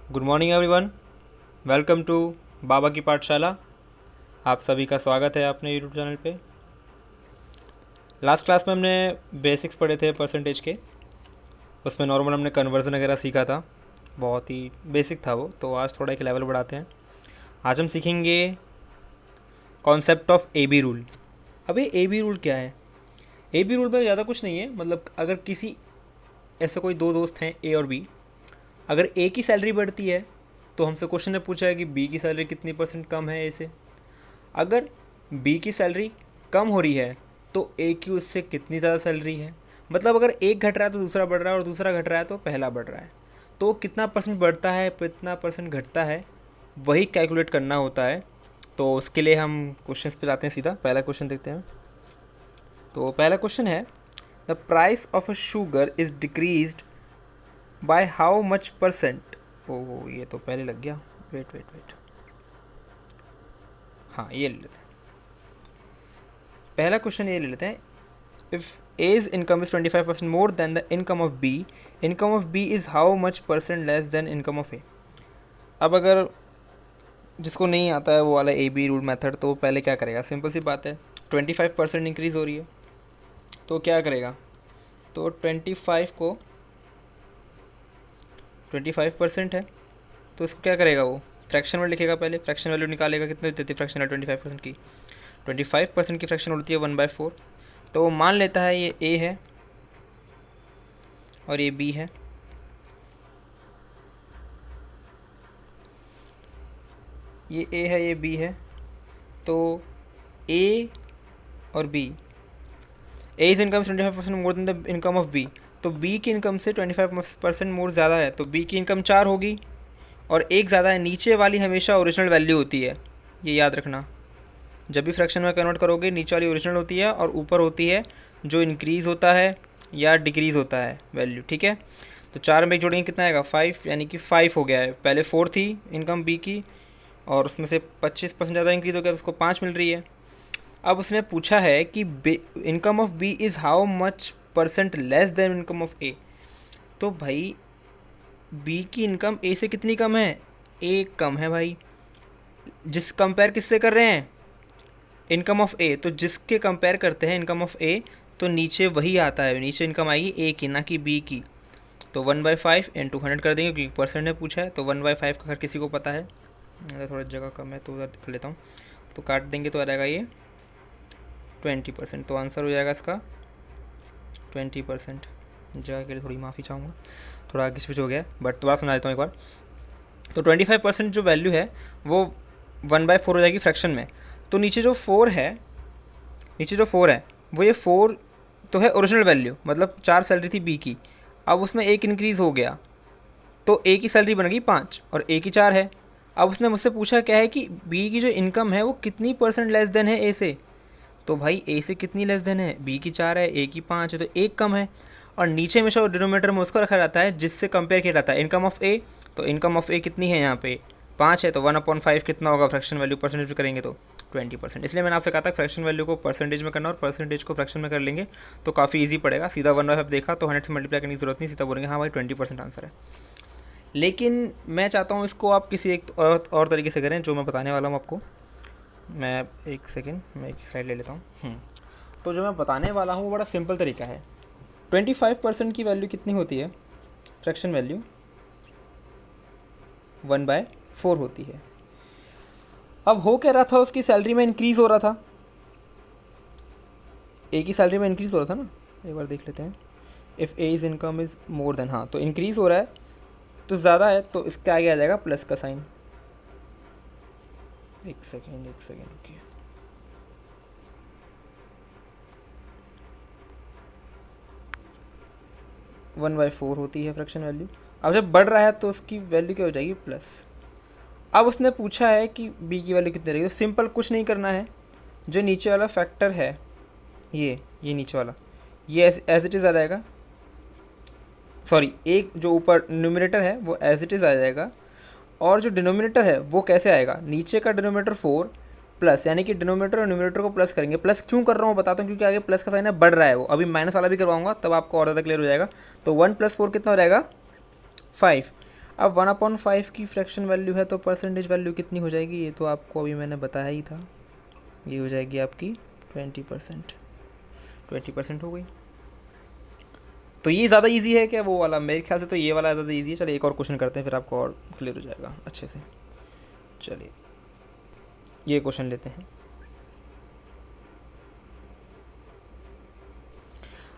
Good morning everyone. Welcome to Baba की पाठशाला। आप सभी का स्वागत है अपने यूट्यूब चैनल पे। लास्ट क्लास में हमने बेसिक्स पढ़े थे परसेंटेज के। उसमें नॉर्मल हमने कन्वर्जन वगैरह सीखा था, बहुत ही बेसिक था वो। तो आज थोड़ा एक लेवल बढ़ाते हैं। आज हम सीखेंगे concept of A B rule. अभी ए बी रूल क्या है? ए बी रूल में ज़्यादा कुछ नहीं है, मतलब अगर किसी ऐसे कोई दो दोस्त हैं ए और बी, अगर ए की सैलरी बढ़ती है तो हमसे क्वेश्चन ने पूछा है कि बी की सैलरी कितनी परसेंट कम है ए से। अगर बी की सैलरी कम हो रही है तो ए की उससे कितनी ज़्यादा सैलरी है। मतलब अगर एक घट रहा है तो दूसरा बढ़ रहा है, और दूसरा घट रहा है तो पहला बढ़ रहा है। तो कितना परसेंट बढ़ता है, कितना परसेंट घटता है, वही कैलकुलेट करना होता है। तो उसके लिए हम क्वेश्चंस पे जाते हैं सीधा। पहला क्वेश्चन देखते हैं। तो पहला क्वेश्चन है, the price of a sugar is decreased by how much percent. Oh, ये तो पहले लग गया। वेट वेट वेट, हाँ ये ले लेते हैं। पहला क्वेश्चन ये ले लेते हैं। If A's income is 25% more than the income of B, income of B is how much percent less than income of A. अब अगर जिसको नहीं आता है वो वाला ए बी रूल मेथड, तो वो पहले क्या करेगा? सिंपल सी बात है, 25% इंक्रीज़ हो रही है तो क्या करेगा? तो 25% है तो इसको क्या करेगा? वो फ्रैक्शन में लिखेगा। पहले फ्रैक्शन वैल्यू निकालेगा, कितने देती है फ्रैक्शन है 25% की। 25% की फ्रैक्शन होती है 1/4। तो वो मान लेता है ये ए है और ये बी है। ये ए है, ये बी है। तो ए और B, A is income 25% more than the income of B. तो बी की इनकम से 25% मोर ज़्यादा है, तो बी की इनकम 4 होगी और एक ज़्यादा है। नीचे वाली हमेशा ओरिजिनल वैल्यू होती है, ये याद रखना। जब भी फ्रैक्शन में कन्वर्ट करोगे, नीचे वाली ओरिजिनल होती है और ऊपर होती है जो इंक्रीज़ होता है या डिक्रीज़ होता है वैल्यू। ठीक है, तो 4 में एक जोड़ेंगे कितना आएगा? 5, यानी कि 5 हो गया है। पहले 4 थी इनकम बी की और उसमें से 25% ज़्यादा इंक्रीज़ हो गया तो उसको 5 मिल रही है। अब उसने पूछा है कि income of B is how much percent less than income of A. तो भाई बी की इनकम ए से कितनी कम है? ए कम है भाई। जिस कंपेयर किससे कर रहे हैं? Income of A. तो जिसके कंपेयर करते हैं इनकम ऑफ ए, तो नीचे वही आता है, नीचे इनकम आएगी ए की, ना कि बी की। तो 1/5 इंटू 100 कर देंगे क्योंकि परसेंट ने पूछा है। तो 1/5 का हर किसी को पता है। अगर थोड़ा जगह कम है तो उधर कर लेता हूँ। तो काट देंगे तो आ जाएगा ये 20%। तो आंसर हो जाएगा इसका 20%। जगह के लिए थोड़ी माफ़ी चाहूँगा, थोड़ा आगे स्विच हो गया, बट दोबारा सुना देता हूँ एक बार। तो 25% जो वैल्यू है वो 1/4 हो जाएगी फ्रैक्शन में। तो नीचे जो 4 है, वो ये 4 तो है ओरिजिनल वैल्यू, मतलब 4 सैलरी थी बी की। अब उसमें एक इंक्रीज़ हो गया तो ए की सैलरी बन गई 5 और ए की 4 है। अब उसने मुझसे पूछा क्या है कि बी की जो इनकम है वो कितनी परसेंट लेस देन है ए से। तो भाई ए से कितनी लेस देन है? बी की 4 है, ए की 5 है, तो एक कम है। और नीचे हमेशा डिनोमीटर में उसको रखा जाता है जिससे कंपेयर किया जाता है इनकम ऑफ ए। तो इनकम ऑफ ए कितनी है? यहाँ पे 5 है, तो 1/5 कितना होगा फ्रैक्शन वैल्यू? परसेंटेज करेंगे तो 20%। इसलिए मैंने आपसे कहा था फ्रैक्शन वैल्यू को परसेंटेज में करना और परसेंटेज को फ्रैक्शन में कर लेंगे तो काफ़ी ईजी पड़ेगा। सीधा 1/5 देखा तो 100 से मल्टीप्लाई करने की जरूरत नहीं, सीधा बोलेंगे हाँ भाई 20% आंसर है। लेकिन मैं चाहता हूँ इसको आप किसी एक और तरीके से करें जो मैं बताने वाला हूँ आपको। मैं एक सेकेंड, मैं एक साइड ले लेता हूँ। तो जो मैं बताने वाला हूँ वो बड़ा सिंपल तरीका है। 25% की वैल्यू कितनी होती है? फ्रैक्शन वैल्यू 1/4 होती है। अब हो क्या रहा था? उसकी सैलरी में इंक्रीज़ हो रहा था, ए की सैलरी में इंक्रीज़ हो रहा था ना। एक बार देख लेते हैं। If A is income is more than, हाँ तो इंक्रीज़ हो रहा है तो ज़्यादा है, तो इसके आगे आ जाएगा प्लस का साइन। एक second okay. One by four होती है फ्रैक्शन वैल्यू। अब जब बढ़ रहा है तो उसकी वैल्यू क्या हो जाएगी? प्लस। अब उसने पूछा है कि बी की वैल्यू कितनी रहेगी, तो सिंपल कुछ नहीं करना है। जो नीचे वाला फैक्टर है ये नीचे वाला, ये एज इट इज़ आ जाएगा। सॉरी, एक जो ऊपर न्यूमरेटर है वो एज इट इज़ आ जाएगा, और जो डिनोमिनेटर है वो कैसे आएगा? नीचे का डिनोमिनेटर 4 प्लस, यानी कि डिनोमिनेटर और न्यूमरेटर को प्लस करेंगे। प्लस क्यों कर रहा हूँ बताता हूँ, क्योंकि आगे प्लस का साइन है, बढ़ रहा है वो। अभी माइनस वाला भी करवाऊंगा तब आपको और ज़्यादा क्लियर हो जाएगा। तो 1 + 4 कितना हो जाएगा? 5। अब 1/5 की फ्रैक्शन वैल्यू है तो परसेंटेज वैल्यू कितनी हो जाएगी, ये तो आपको अभी मैंने बताया ही था, ये हो जाएगी आपकी 20%। 20% हो गई। तो ये ज़्यादा इजी है क्या वो वाला? मेरे ख्याल से तो ये वाला ज़्यादा इजी है। चलिए एक और क्वेश्चन करते हैं, फिर आपको और क्लियर हो जाएगा अच्छे से। चलिए ये क्वेश्चन लेते हैं।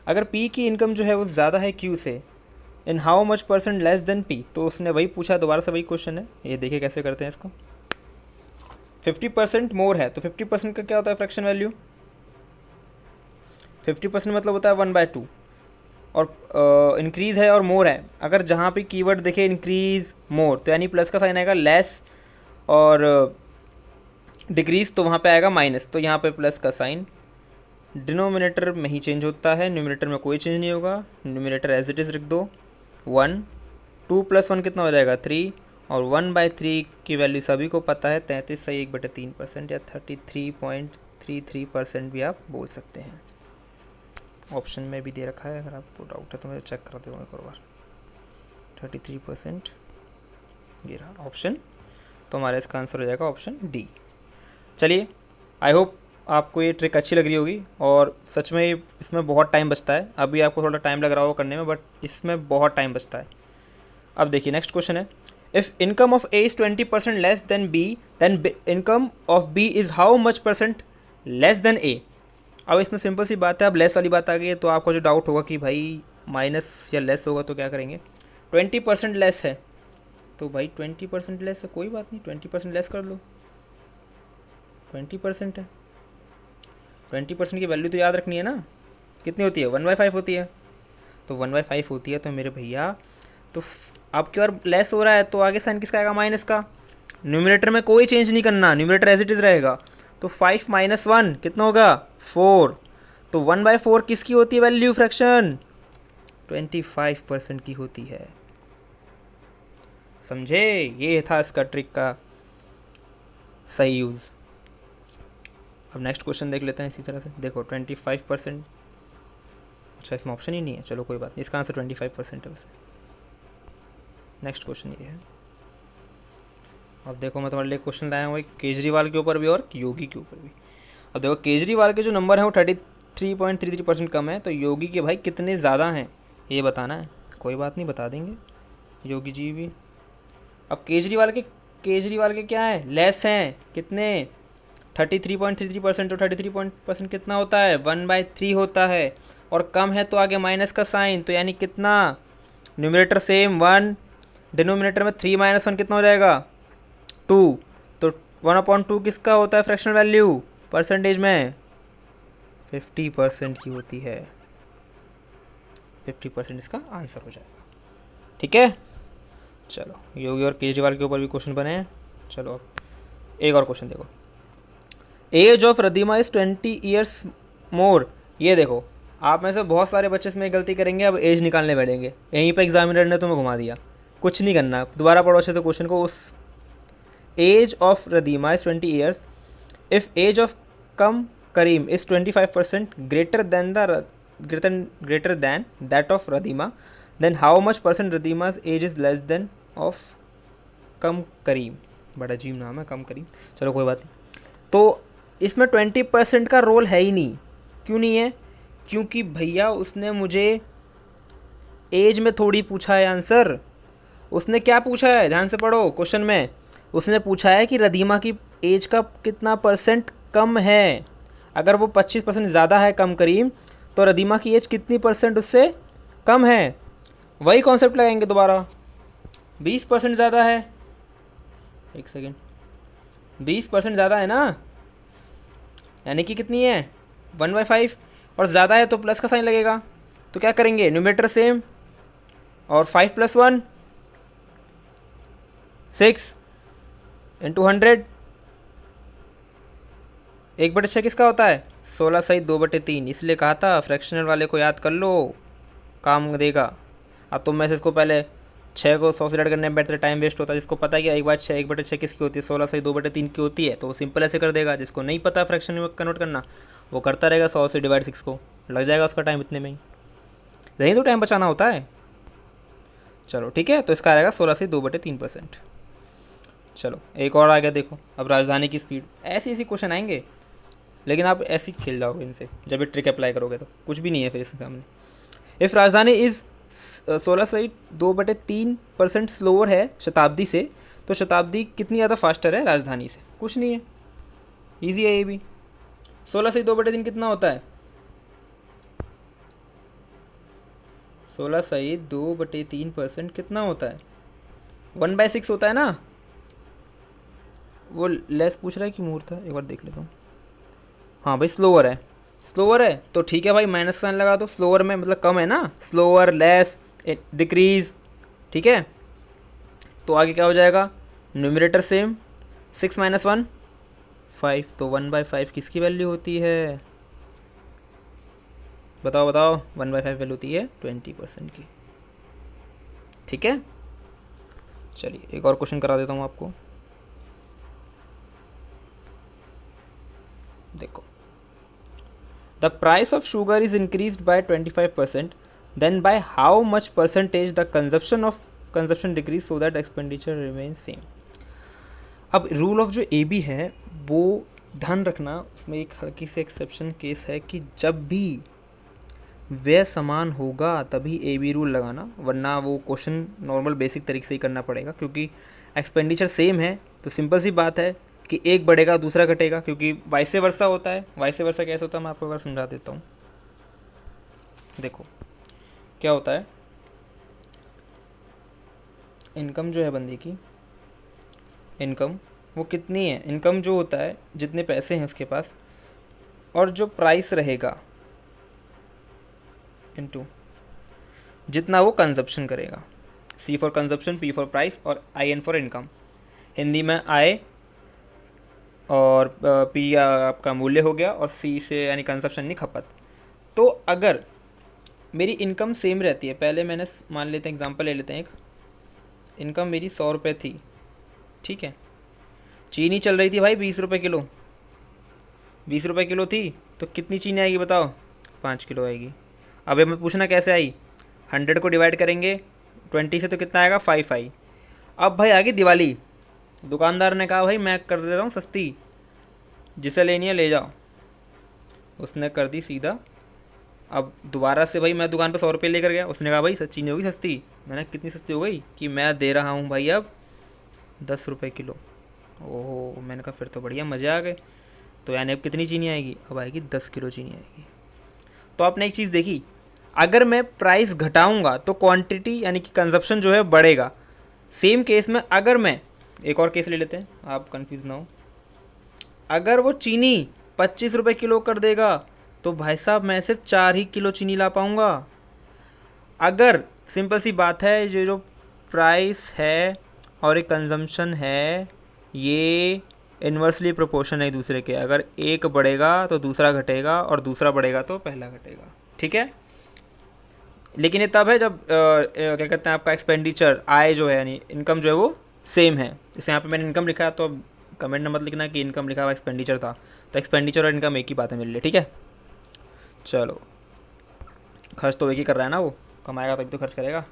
अगर P की इनकम जो है वो ज़्यादा है Q से, in how much percent less then P, तो उसने वही पूछा, दोबारा से वही क्वेश्चन है। ये देखिए कैसे करते हैं इसको। 50% मोर है तो 50% का क्या होता है फ्रैक्शन वैल्यू? 50% मतलब होता है 1/2। और इंक्रीज़ है और मोर है, अगर जहाँ पे कीवर्ड देखे इंक्रीज़ मोर तो यानी प्लस का साइन आएगा, लेस और डिक्रीज़ तो वहाँ पे आएगा माइनस, तो यहाँ पे प्लस का साइन। डिनोमिनेटर में ही चेंज होता है, न्यूमिनेटर में कोई चेंज नहीं होगा। न्यूमिनेटर एज इट इज़ रख दो। 1 2 + 1 कितना हो जाएगा 3, और 1/3 की वैल्यू सभी को पता है 33 सही 1/3% या 33.33% भी आप बोल सकते हैं। ऑप्शन में भी दे रखा है, अगर आपको डाउट है तो मैं चेक कर दूँगा एक और बार। 33% ये रहा ऑप्शन, तो हमारा इसका आंसर हो जाएगा ऑप्शन डी। चलिए आई होप आपको ये ट्रिक अच्छी लग रही होगी, और सच में इसमें बहुत टाइम बचता है। अभी आपको थोड़ा टाइम लग रहा होगा करने में, बट इसमें बहुत टाइम बचता है। अब देखिए नेक्स्ट क्वेश्चन है, if income of A is 20% less than B, then income of B is how much percent less than A. अब इसमें सिंपल सी बात है, अब लेस वाली बात आ गई है, तो आपको जो डाउट होगा कि भाई माइनस या लेस होगा तो क्या करेंगे। 20% लेस है तो भाई 20% लेस है, कोई बात नहीं 20% लेस कर लो। 20% है, 20% की वैल्यू तो याद रखनी है ना, कितनी होती है 1/5 होती है, तो 1/5 होती है तो मेरे भैया, तो अब की बार लेस हो रहा है तो आगे साइन किसका आएगा, माइनस का। न्यूमिनेटर में कोई चेंज नहीं करना, न्यूमिनेटर एज इट इज़ रहेगा, तो 5 - 1 कितना होगा 4, तो 1/4 किसकी होती है वैल्यू फ्रैक्शन, 25% की होती है। समझे, ये था इसका ट्रिक का सही यूज़। अब नेक्स्ट क्वेश्चन देख लेते हैं इसी तरह से। देखो 25%, अच्छा इसमें ऑप्शन ही नहीं है, चलो कोई बात नहीं, इसका आंसर 25% है वैसे। नेक्स्ट क्वेश्चन ये है, अब देखो मैं तुम्हारे लिए क्वेश्चन लाया हूँ एक केजरीवाल के ऊपर भी और योगी के ऊपर भी। अब देखो केजरीवाल के जो नंबर हैं वो 33.33% कम है, तो योगी के भाई कितने ज़्यादा हैं ये बताना है। कोई बात नहीं बता देंगे योगी जी भी। अब केजरीवाल के क्या है, लेस हैं, कितने 33.33%, तो 33% कितना होता है 1/3 होता है, और कम है तो आगे माइनस का साइन, तो यानी कितना, न्यूमिनेटर सेम 1, डिनोमिनेटर में 3 - 1 कितना हो जाएगा 2, तो 1/2 किसका होता है फ्रैक्शनल वैल्यू, परसेंटेज में 50% की होती है। 50% इसका आंसर हो जाएगा। ठीक है, चलो योगी और केजरीवाल के ऊपर भी क्वेश्चन बने हैं। चलो अब एक और क्वेश्चन देखो, age of Radima is 20 years more. ये देखो आप में से बहुत सारे बच्चे इसमें गलती करेंगे, अब एज निकालने बैठेंगे, यहीं पे एग्जामिनर ने तुम्हें घुमा दिया। कुछ नहीं करना, दोबारा पढ़ो अच्छे से क्वेश्चन को। उस age of Radima is 20 years, if age of Kam Karim is 25% greater than that of Radima, then how much percent Radima's age is less than of Kam Karim. बड़ा अजीब नाम है कम करीम, चलो कोई बात नहीं। तो इसमें 20% का रोल है ही नहीं। क्यों नहीं है, क्योंकि भैया उसने मुझे एज में थोड़ी पूछा है आंसर। उसने क्या पूछा है, ध्यान से पढ़ो क्वेश्चन में, उसने पूछा है कि रदीमा की एज का कितना परसेंट कम है। अगर वो 25% ज़्यादा है कम करीम, तो रदीमा की एज कितनी परसेंट उससे कम है। वही कॉन्सेप्ट लगाएंगे दोबारा। 20% ज़्यादा है, एक सेकेंड, 20% ज़्यादा है ना, यानी कि कितनी है 1/5, और ज़्यादा है तो प्लस का साइन लगेगा। तो क्या करेंगे, न्यूमिनेटर सेम, और 5 + 1 6 × 100, 1/6 किसका होता है 16 सही 2/3। इसलिए कहा था फ्रैक्शनल वाले को याद कर लो, काम देगा। अब तुम में से इसको पहले 6 को 100 से ऐड करने में बैठते टाइम वेस्ट होता है। जिसको पता है कि 1/6 किसकी होती है 16 सही 2/3 की होती है, तो वो सिंपल ऐसे कर देगा। जिसको नहीं पता फ्रैक्शन में कन्वर्ट करना, वो करता रहेगा 100 से डिवाइड 6 को, लग जाएगा उसका टाइम इतने में ही। यही तो टाइम बचाना होता है। चलो ठीक है, तो इसका आएगा 16/2/3%। चलो एक और आ गया, देखो अब राजधानी की स्पीड। ऐसी ऐसी क्वेश्चन आएंगे, लेकिन आप ऐसे ही खेल जाओगे इनसे जब ये ट्रिक अप्लाई करोगे तो कुछ भी नहीं है फिर इसके सामने। इफ़ राजधानी इज़ 16/2/3% स्लोअर है शताब्दी से, तो शताब्दी कितनी ज़्यादा फास्टर है राजधानी से? कुछ नहीं है, ईजी है ये भी। 16/2/3 कितना होता है? 16/2/3% कितना होता है? 1/6 होता है ना। वो लेस पूछ रहा है कि मूर्त है, एक बार देख लेता हूँ। हाँ भाई स्लोअर है, स्लोअर है तो ठीक है भाई, माइनस साइन लगा दो। स्लोअर में मतलब कम है ना, स्लोअर, लेस, डिक्रीज, ठीक है। तो आगे क्या हो जाएगा? न्यूमरेटर सेम, 6 - 1 5, तो 1/5 किसकी वैल्यू होती है? बताओ बताओ, 1/5 वैल्यू होती है 20% की, ठीक है। चलिए एक और क्वेश्चन करा देता हूँ आपको। देखो, the price of sugar is increased by 25%, then by how much percentage the consumption decrease so that expenditure remain same. अब रूल ऑफ जो ए बी है वो ध्यान रखना, उसमें एक हल्की से एक्सेप्शन केस है कि जब भी व्यय समान होगा तभी ए बी रूल लगाना, वरना वो क्वेश्चन नॉर्मल बेसिक तरीके से ही करना पड़ेगा, क्योंकि एक्सपेंडिचर सेम है तो सिंपल सी बात है कि एक बढ़ेगा दूसरा घटेगा, क्योंकि वाइसे वर्सा होता है। वाइसे वर्सा कैसे होता है मैं आपको एक बार समझा देता हूँ। देखो क्या होता है, इनकम जो है बंदे की, इनकम वो कितनी है, इनकम जो होता है जितने पैसे हैं उसके पास, और जो प्राइस रहेगा इनटू जितना वो कंजप्शन करेगा। C for consumption, P for price और I N for income. Hindi में आय और पी आपका मूल्य हो गया, और सी से यानी कंजप्शन यानी खपत। तो अगर मेरी इनकम सेम रहती है, पहले मैंने मान लेते हैं एग्जांपल ले लेते हैं, एक इनकम मेरी 100 रुपये थी, ठीक है। चीनी चल रही थी भाई 20 रुपये किलो, 20 रुपये किलो थी, तो कितनी चीनी आएगी बताओ? 5 किलो आएगी। अब हमें पूछना कैसे आई, 100 को डिवाइड करेंगे 20 से तो कितना आएगा? 5 आई। अब भाई आ गई दिवाली, दुकानदार ने कहा भाई मैं कर देता हूँ सस्ती, जिसे लेनी है ले जाओ। उसने कर दी सीधा। अब दोबारा से भाई मैं दुकान पर 100 रुपये लेकर गया, उसने कहा भाई चीनी होगी सस्ती। मैंने कितनी सस्ती हो गई कि मैं दे रहा हूँ भाई अब 10 रुपये किलो। ओहो, मैंने कहा फिर तो बढ़िया, मज़े आ गए। तो यानी अब कितनी चीनी आएगी? अब आएगी 10 किलो चीनी आएगी। तो आपने एक चीज़ देखी, अगर मैं प्राइस घटाऊंगा तो क्वांटिटी यानी कि कंजप्शन जो है बढ़ेगा। सेम केस में अगर मैं एक और केस ले लेते हैं, आप कंफ्यूज ना हो, अगर वो चीनी 25 रुपये किलो कर देगा तो भाई साहब मैं सिर्फ 4 ही किलो चीनी ला पाऊँगा। अगर सिंपल सी बात है, जो प्राइस है और एक कंजम्पशन है ये इन्वर्सली प्रोपोर्शन है एक दूसरे के। अगर एक बढ़ेगा तो दूसरा घटेगा, और दूसरा बढ़ेगा तो पहला घटेगा, ठीक है। लेकिन ये तब है जब क्या कहते हैं आपका एक्सपेंडिचर, आय जो है यानी इनकम जो है वो सेम है। जैसे यहाँ पे मैंने इनकम लिखा है, तो अब कमेंट में मत लिखना कि इनकम लिखा हुआ एक्सपेंडिचर था, तो एक्सपेंडिचर और इनकम एक ही बात है मेरे लिए, ठीक है। चलो, खर्च तो एक ही कर रहा है ना, वो कमाएगा तभी तो खर्च करेगा।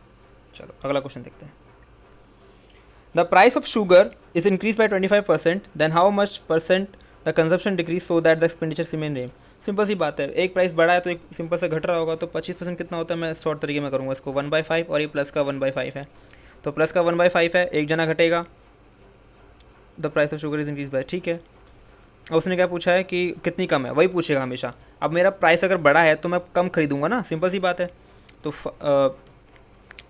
चलो अगला क्वेश्चन देखते हैं। The price of sugar is increase by 25%, then how much percent the consumption decrease so that the expenditure remain same. Simple सी बात है, एक प्राइस बढ़ा है तो एक सिंपल से घट रहा होगा, तो 25% कितना होता है? मैं शॉर्ट तरीके में करूँगा इसको, 1/5, और ये प्लस का 1/5 है, तो प्लस का 1/5 है, एक जना घटेगा। The price of sugar is increase bye, ठीक है। अब उसने क्या पूछा है कि कितनी कम है, वही पूछेगा हमेशा। अब मेरा प्राइस अगर बढ़ा है तो मैं कम खरीदूंगा ना, सिंपल सी बात है। तो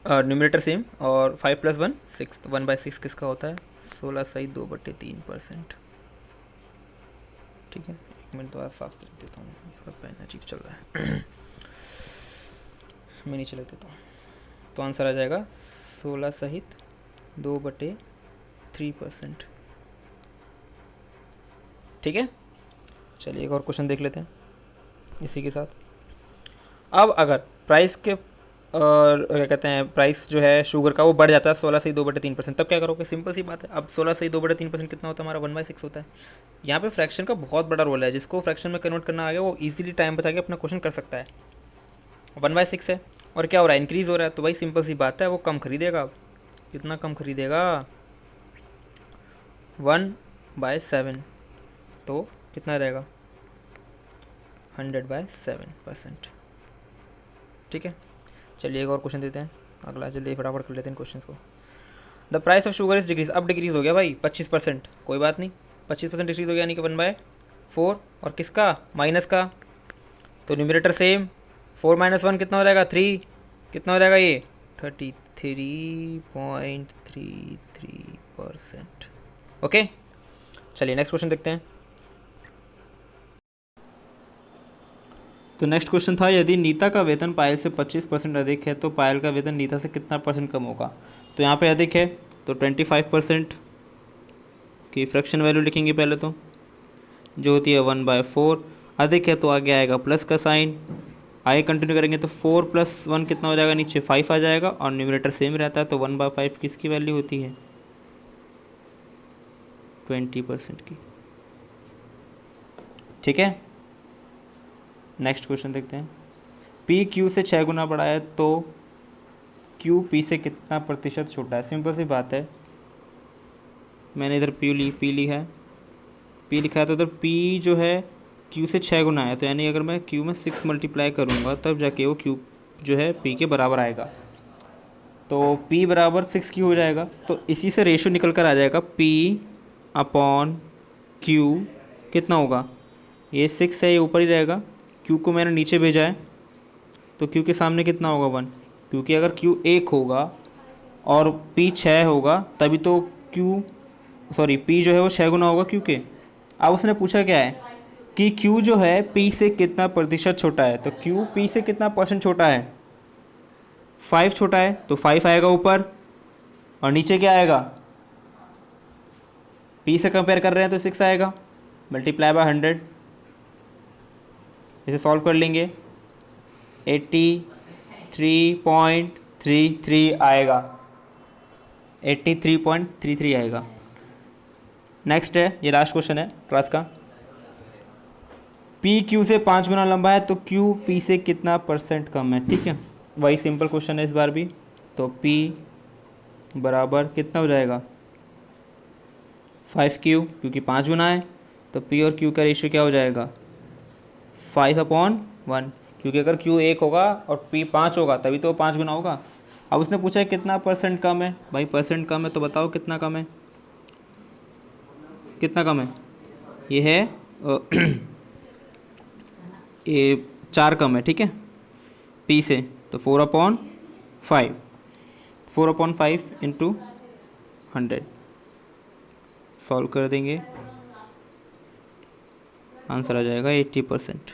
न्यूमरेटर सेम, और 5 + 1 6, 1/6 किसका होता है? 16/2/3%, ठीक है। एक मिनट तो साफ लिख देता हूँ, थोड़ा पेन अजीब चल रहा है। मैं नीचे लिख देता हूँ, तो आंसर आ जाएगा 16/2/3%, ठीक है। चलिए एक और क्वेश्चन देख लेते हैं इसी के साथ। अब अगर प्राइस के और क्या कहते हैं, प्राइस जो है शुगर का वो बढ़ जाता है 16/2/3%, तब क्या करोगे? सिंपल सी बात है, अब 16/2/3% कितना होता है हमारा? 1/6 होता है। यहाँ पे फ्रैक्शन का बहुत बड़ा रोल है, जिसको फ्रैक्शन में कन्वर्ट करना आ गया वो इजीली टाइम बचा के अपना क्वेश्चन कर सकता है। 1/6 है और क्या हो रहा है, इंक्रीज़ हो रहा है, तो भाई सिंपल सी बात है वो कम खरीदेगा। अब कितना कम खरीदेगा, 1/7, तो कितना रहेगा 100/7%। ठीक है, चलिए एक और क्वेश्चन देते हैं, अगला जल्दी फटाफट कर लेते हैं क्वेश्चन को। The price of sugar is decrease, अब डिक्रीज हो गया भाई 25%, कोई बात नहीं, 25% डिक्रीज हो गया, यानी कि 1/4, और किसका, माइनस का, तो न्यूमरेटर सेम, 4 - 1 कितना हो जाएगा 3, कितना हो जाएगा ये 33.33%। ओके, चलिए नेक्स्ट क्वेश्चन देखते हैं। तो नेक्स्ट क्वेश्चन था, यदि नीता का वेतन पायल से 25% अधिक है तो पायल का वेतन नीता से कितना % कम होगा। तो यहाँ पे अधिक है तो 25% की फ्रैक्शन वैल्यू लिखेंगे पहले, तो जो होती है 1/4, अधिक है तो आगे आएगा प्लस का साइन, आगे कंटिन्यू करेंगे तो 4 + 1 कितना हो जाएगा, नीचे 5 आ जाएगा, और न्यूमरेटर सेम रहता है, तो 1/5 किसकी वैल्यू होती है 20% की। ठीक है, नेक्स्ट क्वेश्चन देखते हैं। P Q से 6 गुना बड़ा है तो Q P से कितना % छोटा है। सिंपल सी बात है, मैंने इधर P ली है, P लिखा है, तो इधर P जो है Q से 6 गुना है, तो यानी अगर मैं Q में 6 मल्टीप्लाई करूँगा तब जाके वो Q जो है P के बराबर आएगा, तो P बराबर 6Q हो जाएगा। तो इसी से रेशो निकल कर आ जाएगा P/Q कितना होगा, ये 6 है, ये ऊपर ही रहेगा, Q को मैंने नीचे भेजा है, तो Q के सामने कितना होगा 1, क्योंकि अगर Q 1 होगा और P 6 होगा तभी तो P जो है वो 6 गुना होगा Q के। अब उसने पूछा क्या है कि Q जो है P से कितना % छोटा है, तो Q P से कितना % छोटा है, 5 छोटा है, तो 5 आएगा ऊपर, और नीचे क्या आएगा, P से कंपेयर कर रहे हैं तो 6 आएगा, मल्टीप्लाई बाय 100, इसे सॉल्व कर लेंगे, 83.33 आएगा, 83.33 आएगा। नेक्स्ट है, ये लास्ट क्वेश्चन है क्लास का। P Q से 5 गुना लंबा है तो Q P से कितना % कम है। ठीक है, वही सिंपल क्वेश्चन है इस बार भी, तो P बराबर कितना हो जाएगा 5Q, क्योंकि 5 गुना है, तो P और Q का रेशियो क्या हो जाएगा 5/1, क्योंकि अगर Q 1 होगा और P 5 होगा तभी तो 5 गुना होगा। अब उसने पूछा है कितना % कम है, भाई % कम है तो बताओ कितना कम है, कितना कम है, ये है ये 4 कम है। ठीक है, P से, तो 4/5, 4/5 इंटू 100 सॉल्व कर देंगे, आंसर आ जाएगा 80%।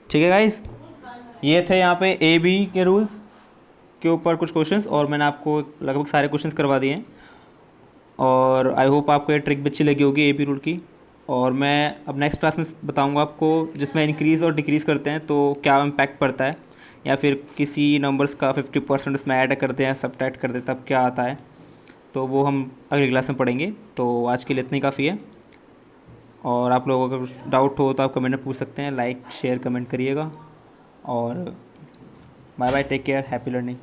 ठीक है गाइस, ये थे यहाँ पे ए बी के रूल्स के ऊपर कुछ क्वेश्चंस, और मैंने आपको लगभग सारे क्वेश्चंस करवा दिए हैं, और आई होप आपको ये ट्रिक भी अच्छी लगी होगी ए बी रूल की। और मैं अब नेक्स्ट क्लास में बताऊंगा आपको जिसमें इंक्रीज़ और डिक्रीज़ करते हैं तो क्या इम्पैक्ट पड़ता है, या फिर किसी नंबर्स का 50% उसमें ऐड करते हैं, सब्ट्रैक्ट करते हैं, तब क्या आता है, तो वो हम अगली क्लास में पढ़ेंगे। तो आज के लिए इतना ही काफ़ी है, और आप लोगों को अगर डाउट हो तो आप कमेंट में पूछ सकते हैं, लाइक शेयर कमेंट करिएगा, और bye bye, take care, happy learning.